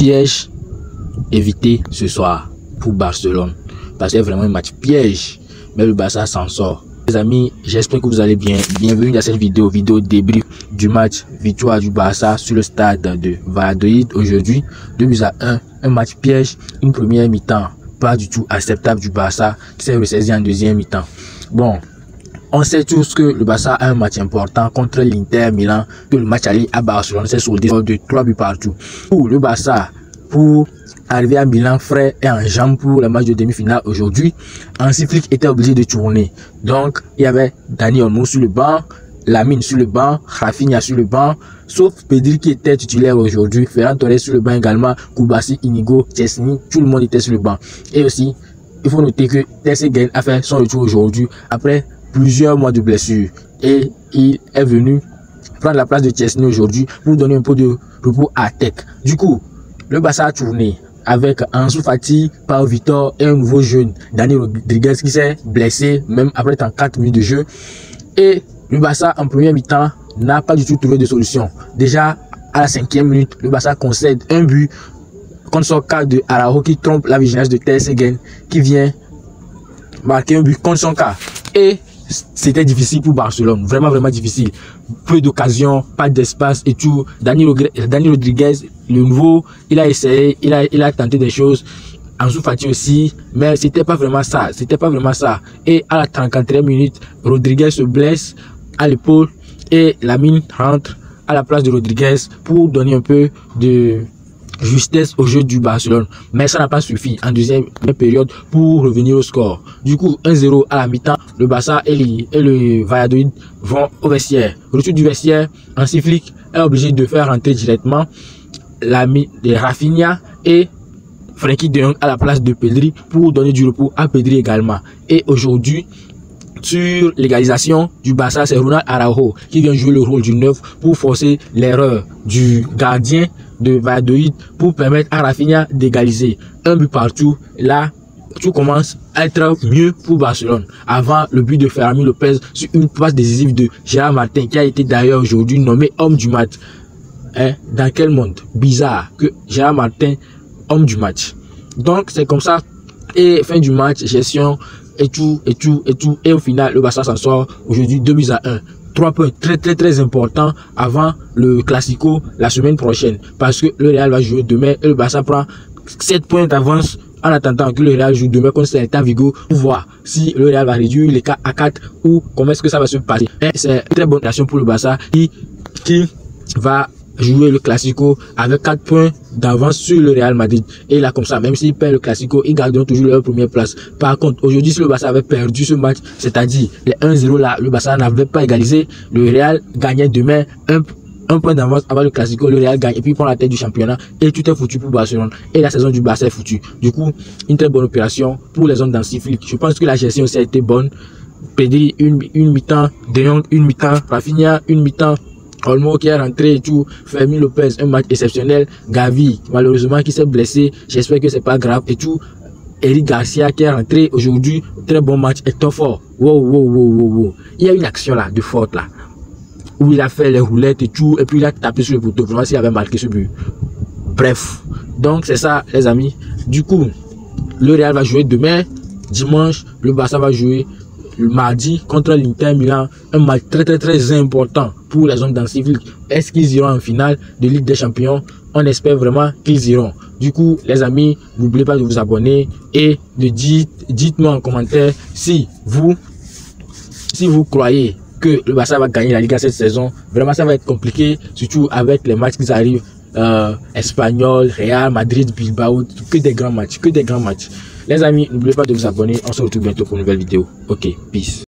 piège évité ce soir pour Barcelone. Parce que c'est vraiment un match piège. Mais le Barça s'en sort. Les amis, j'espère que vous allez bien. Bienvenue dans cette vidéo débrief du match victoire du Barça sur le stade de Valladolid aujourd'hui. 2-1, un match piège, une première mi-temps pas du tout acceptable du Barça qui s'est ressaisi en deuxième mi-temps. Bon, on sait tous que le Barça a un match important contre l'Inter Milan, que le match aller à Barcelone s'est soldé de 3 buts partout. Pour le Barça, pour arriver à Milan frais et en jambes pour le match de demi-finale aujourd'hui, Hansi Flick était obligé de tourner. Donc, il y avait Dani Olmo sur le banc, Lamine sur le banc, Rafinha sur le banc, sauf Pedri qui était titulaire aujourd'hui, Ferran Torres sur le banc également, Koubassi, Inigo, Chesney, tout le monde était sur le banc. Et aussi, il faut noter que Ter Stegen a fait son retour aujourd'hui après plusieurs mois de blessure. Et il est venu prendre la place de Chesney aujourd'hui pour donner un peu de repos à Tech. Du coup, le Barça a tourné avec Ansu Fati, Pau Vitor et un nouveau jeune, Dani Rodriguez, qui s'est blessé même après 34 minutes de jeu. Et le Barça en première mi-temps n'a pas du tout trouvé de solution. Déjà à la 5e minute, le Barça concède un but contre son cas de Araujo qui trompe la vigilance de Ter Stegen qui vient marquer un but contre son cas. Et c'était difficile pour Barcelone, vraiment difficile. Peu d'occasions, pas d'espace et tout. Dani Rodriguez, le nouveau, il a essayé, il a tenté des choses. Ansu Fati aussi, mais c'était pas vraiment ça, Et à la 34e minute, Rodriguez se blesse à l'épaule et Lamine rentre à la place de Rodriguez pour donner un peu de justesse au jeu du Barcelone. Mais ça n'a pas suffi en deuxième période pour revenir au score. Du coup, 1-0 à la mi-temps, le Barça et le Valladolid vont au vestiaire. Retour du vestiaire, Hansi Flick est obligé de faire rentrer directement les Rafinha et Frenkie de Jong à la place de Pedri pour donner du repos à Pedri également. Et aujourd'hui, sur l'égalisation du Barça, c'est Ronald Araujo qui vient jouer le rôle du 9 pour forcer l'erreur du gardien de Valladolid pour permettre à Rafinha d'égaliser. Un but partout. Là, tout commence à être mieux pour Barcelone. Avant le but de Ferran Lopez sur une passe décisive de Gérard Martin qui a été d'ailleurs aujourd'hui nommé homme du match. Dans quel monde bizarre que Gérard Martin homme du match. Donc c'est comme ça. Et fin du match, gestion et tout. Et au final, le Barça s'en sort aujourd'hui 2-1. 3 points très importants avant le Classico la semaine prochaine. Parce que le Real va jouer demain et le Barça prend 7 points d'avance en attendant que le Real joue demain contre Celta Vigo pour voir si le Real va réduire les cas à 4 ou comment est-ce que ça va se passer. C'est une très bonne relation pour le Barça qui va jouer le Classico avec 4 points d'avance sur le Real Madrid. Et là, comme ça, même s'ils perdent le Classico, ils garderont toujours leur première place. Par contre, aujourd'hui, si le Barça avait perdu ce match, c'est-à-dire les 1-0 là, le Barça n'avait pas égalisé, le Real gagnait demain un point d'avance avant le Classico, le Real gagne et puis prend la tête du championnat et tout est foutu pour Barcelone. Et la saison du Barça est foutue. Du coup, une très bonne opération pour les hommes d'Hansi Flick. Je pense que la gestion aussi a été bonne. Pedri, une mi-temps, De Jong, une mi-temps, Rafinha, une mi-temps, Olmo qui est rentré et tout, Fermin Lopez, un match exceptionnel, Gavi, malheureusement qui s'est blessé, j'espère que c'est pas grave et tout, Eric Garcia qui est rentré aujourd'hui, très bon match, et trop fort, wow, il y a une action là, de faute là, où il a fait les roulettes et tout, et puis il a tapé sur le poteau, vraiment s'il avait marqué ce but, bref, donc c'est ça les amis, du coup, le Real va jouer demain, dimanche, le Barça va jouer le mardi contre l'Inter Milan, un match très important pour les hommes d'Hansi Flick. Est-ce qu'ils iront en finale de Ligue des Champions? On espère vraiment qu'ils iront. Du coup, les amis, n'oubliez pas de vous abonner et de dites-moi en commentaire si vous croyez que le Barça va gagner la Liga cette saison. Vraiment, ça va être compliqué, surtout avec les matchs qui arrivent. Espagnol, Real, Madrid, Bilbao, que des grands matchs. Les amis, n'oubliez pas de vous abonner. On se retrouve bientôt pour une nouvelle vidéo. Ok, peace.